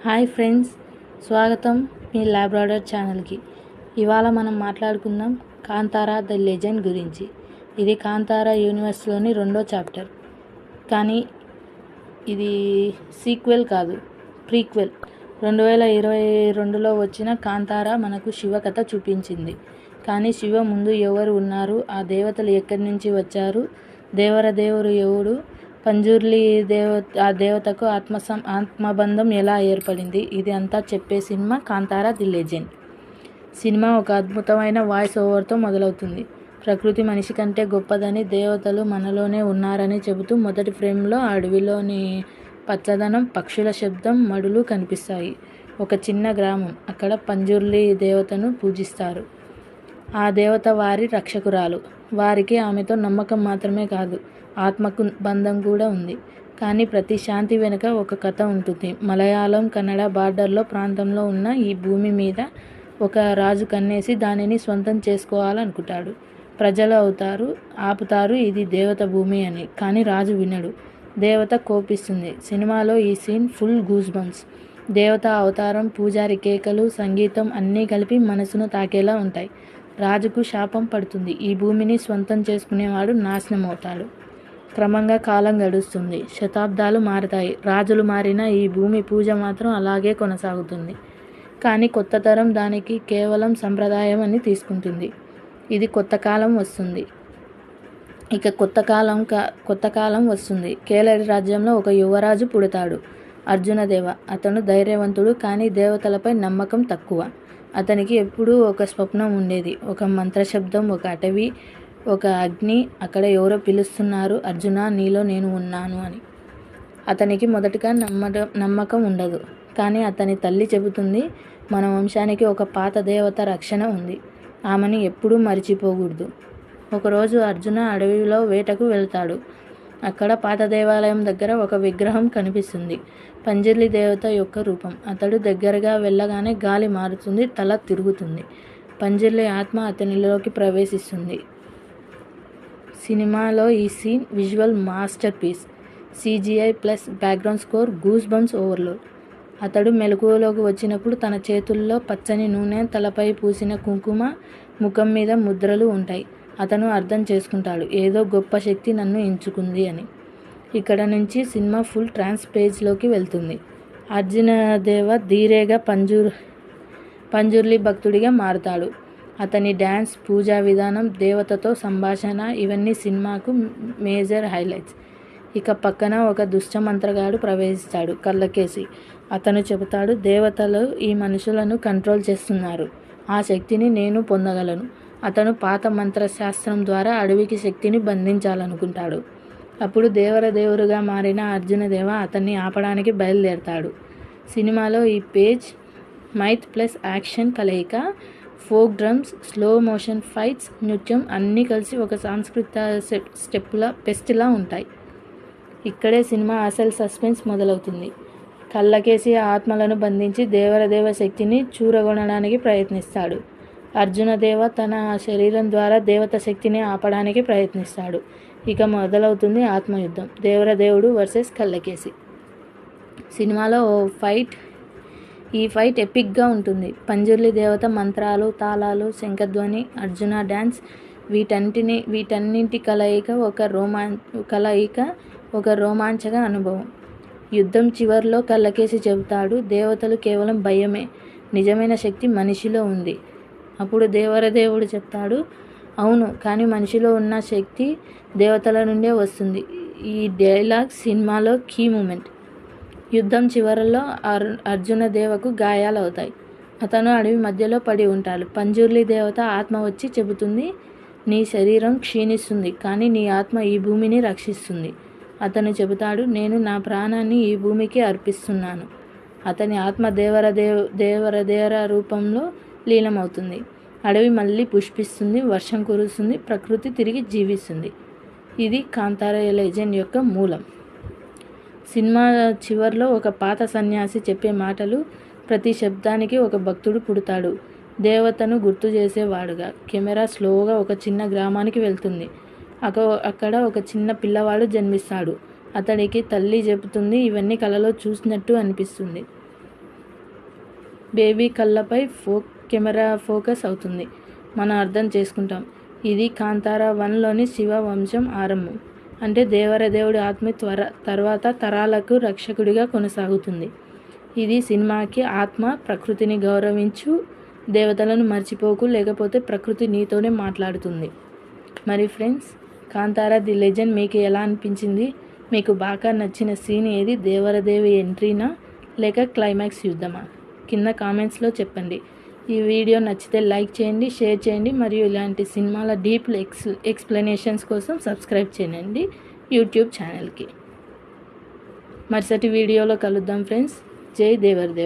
Hi friends, స్వాగతం మీ ల్యాబ్రాడర్ ఛానల్కి. ఇవాళ మనం మాట్లాడుకుందాం కాంతారా ద లెజెండ్ గురించి. ఇది కాంతారా యూనివర్స్లోని 2వ చాప్టర్, కానీ ఇది సీక్వెల్ కాదు, ప్రీక్వెల్. 2022లో వచ్చిన కాంతారా మనకు శివ కథ చూపించింది. కానీ శివ ముందు ఎవరు ఉన్నారు, ఆ దేవతలు ఎక్కడి నుంచి వచ్చారు, దేవరదేవుడు ఎవడు, పంజుర్లి ఆ దేవతకు ఆత్మబంధం ఎలా ఏర్పడింది, ఇది అంతా చెప్పే cinema Kantara the legend. Cinema ఒక అద్భుతమైన వాయిస్ ఓవర్తో మొదలవుతుంది. ప్రకృతి మనిషి కంటే గొప్పదని, దేవతలు మనలోనే ఉన్నారని చెబుతూ మొదటి ఫ్రేమ్లో అడవిలోని పచ్చదనం, పక్షుల శబ్దం, మడులు కనిపిస్తాయి. ఒక చిన్న గ్రామం, అక్కడ పంజుర్లి దేవతను పూజిస్తారు. ఆ దేవత వారి రక్షకురాలు. వారికి ఆమెతో నమ్మకం మాత్రమే కాదు, ఆత్మకు బంధం కూడా ఉంది. కానీ ప్రతి శాంతి వెనుక ఒక కథ ఉంటుంది. మలయాళం కన్నడ బార్డర్లో ప్రాంతంలో ఉన్న ఈ భూమి మీద ఒక రాజు కన్నేసి దానిని స్వంతం చేసుకోవాలనుకుంటాడు. ప్రజలు ఆపుతారు ఇది దేవత భూమి అని. కానీ రాజు వినడు. దేవత కోపిస్తుంది. సినిమాలో ఈ సీన్ ఫుల్ గూస్ బంప్స్. దేవత అవతారం, పూజారి కేకలు, సంగీతం అన్నీ కలిపి మనసును తాకేలా ఉంటాయి. రాజుకు శాపం పడుతుంది. ఈ భూమిని స్వంతం చేసుకునేవాడు నాశనం అవుతాడు. క్రమంగా కాలం గడుస్తుంది. శతాబ్దాలు మారతాయి. రాజులు మారినా ఈ భూమి పూజ మాత్రం అలాగే కొనసాగుతుంది. కానీ కొత్త తరం దానికి కేవలం సంప్రదాయం అని తీసుకుంటుంది. ఇది కొత్త కాలం వస్తుంది. కొత్త కాలం వస్తుంది. కేలరి రాజ్యంలో ఒక యువరాజు పుడతాడు, అర్జునదేవ. అతను ధైర్యవంతుడు, కానీ దేవతలపై నమ్మకం తక్కువ. అతనికి ఎప్పుడూ ఒక స్వప్నం ఉండేది. ఒక మంత్రశబ్దం, ఒక అటవీ, ఒక అగ్ని. అక్కడ ఎవరో పిలుస్తున్నారు, అర్జున, నీలో నేను ఉన్నాను అని. అతనికి మొదటగా నమ్మకం ఉండదు. కానీ అతని తల్లి చెబుతుంది, మన వంశానికి ఒక పాత దేవత రక్షణ ఉంది. ఆమెను ఎప్పుడూ మరిచిపోకూడదు. ఒకరోజు అర్జున అడవిలో వేటకు వెళ్తాడు. అక్కడ పాత దేవాలయం దగ్గర ఒక విగ్రహం కనిపిస్తుంది. పంజుర్లి దేవత యొక్క రూపం. అతడు దగ్గరగా వెళ్ళగానే గాలి మారుతుంది, తల తిరుగుతుంది. పంజుర్లి ఆత్మ అతనిలోకి ప్రవేశిస్తుంది. సినిమాలో ఈ scene visual masterpiece. CGI plus background score, goosebumps overload. అతడు మెలకువలోకి వచ్చినప్పుడు తన చేతుల్లో పచ్చని నూనె, తలపై పూసిన కుంకుమ, ముఖం మీద ముద్రలు ఉంటాయి. అతను అర్థం చేసుకుంటాడు, ఏదో గొప్ప శక్తి నన్ను ఎంచుకుంది అని. ఇక్కడ నుంచి సినిమా ఫుల్ ట్రాన్స్ పేజ్లోకి వెళ్తుంది. అర్జునదేవ ధీరేగా పంజుర్లి భక్తుడిగా మారుతాడు. అతని డ్యాన్స్, పూజా విధానం, దేవతతో సంభాషణ, ఇవన్నీ సినిమాకు మేజర్ హైలైట్స్. ఇక పక్కన ఒక దుష్ట మంత్రగాడు ప్రవేశిస్తాడు, కళ్ళకేసి. అతను చెబుతాడు, దేవతలు ఈ మనుషులను కంట్రోల్ చేస్తున్నారు. ఆ శక్తిని నేను పొందగలను. అతను పాత మంత్రశాస్త్రం ద్వారా అడవికి శక్తిని బంధించాలనుకుంటాడు. అప్పుడు దేవరదేవుడుగా మారిన అర్జునదేవ అతన్ని ఆపడానికి బయలుదేరతాడు. సినిమాలో ఈ పేజ్ మైత్ ప్లస్ యాక్షన్ కలయిక, folk drums, slow motion fights, నృత్యం అన్నీ కలిసి ఒక సాంస్కృతిక ఫెస్ట్లా ఉంటాయి. ఇక్కడే సినిమా అసలు సస్పెన్స్ మొదలవుతుంది. కళ్ళకేసి ఆత్మలను బంధించి దేవరదేవ శక్తిని చూరగొనడానికి ప్రయత్నిస్తాడు. అర్జునదేవ తన శరీరం ద్వారా దేవత శక్తిని ఆపడానికి ప్రయత్నిస్తాడు. ఇక మొదలవుతుంది ఆత్మయుద్ధం, దేవరదేవుడు వర్సెస్ కళ్ళకేసి. సినిమాలో ఈ ఫైట్ ఎపిక్గా ఉంటుంది. పంజుర్లి దేవత మంత్రాలు, తాళాలు, శంఖధ్వని, అర్జున డ్యాన్స్, వీటన్నింటి కలయిక ఒక రోమాంచక అనుభవం. యుద్ధం చివర్లో కళ్ళకేసి చెబుతాడు, దేవతలు కేవలం భయమే, నిజమైన శక్తి మనిషిలో ఉంది. అప్పుడు దేవరదేవుడు చెప్తాడు, అవును, కానీ మనిషిలో ఉన్న శక్తి దేవతల నుండే వస్తుంది. ఈ డైలాగ్ సినిమాలో కీ మూమెంట్. యుద్ధం చివరలో అర్జునదేవకు గాయాలవుతాయి. అతను అడవి మధ్యలో పడి ఉంటాడు. పంజుర్లి దేవత ఆత్మ వచ్చి చెబుతుంది, నీ శరీరం క్షీణిస్తుంది, కానీ నీ ఆత్మ ఈ భూమిని రక్షిస్తుంది. అతను చెబుతాడు, నేను నా ప్రాణాన్ని ఈ భూమికి అర్పిస్తున్నాను. అతని ఆత్మ దేవరదేవర రూపంలో లీనమవుతుంది. అడవి మళ్ళీ పుష్పిస్తుంది, వర్షం కురుస్తుంది, ప్రకృతి తిరిగి జీవిస్తుంది. ఇది కాంతారా లెజెండ్ యొక్క మూలం. సినిమా చివర్లో ఒక పాత సన్యాసి చెప్పే మాటలు, ప్రతి శబ్దానికి ఒక భక్తుడు పుడతాడు, దేవతను గుర్తు చేసేవాడుగా. కెమెరా స్లోగా ఒక చిన్న గ్రామానికి వెళ్తుంది. అక్కడ ఒక చిన్న పిల్లవాడు జన్మిస్తాడు. అతడికి తల్లి చెబుతుంది, ఇవన్నీ కలలో చూసినట్టు అనిపిస్తుంది. బేబీ కళ్ళపై కెమెరా ఫోకస్ అవుతుంది. మనం అర్థం చేసుకుంటాం, ఇది కాంతారా 1లోని శివ వంశం ఆరంభం. అంటే దేవరదేవుడి ఆత్మ తర్వాత తరాలకు రక్షకుడిగా కొనసాగుతుంది. ఇది సినిమాకి ఆత్మ, ప్రకృతిని గౌరవించు, దేవతలను మర్చిపోకు, లేకపోతే ప్రకృతి నీతోనే మాట్లాడుతుంది. మరి ఫ్రెండ్స్, కాంతారా ది లెజెండ్ మీకు ఎలా అనిపించింది? మీకు బాగా నచ్చిన సీన్ ఏది? దేవరదేవి ఎంట్రీనా లేక క్లైమాక్స్ యుద్ధమా? కింద కామెంట్స్లో చెప్పండి. ఈ వీడియో నచ్చితే లైక్ చేయండి, షేర్ చేయండి, మరియు ఇలాంటి సినిమాల డీప్ ఎక్స్ప్లెనేషన్స్ కోసం సబ్స్క్రైబ్ చేయండి యూట్యూబ్ ఛానల్కి. మరుసటి వీడియోలో కలుద్దాం ఫ్రెండ్స్. జై దేవరదేవ్.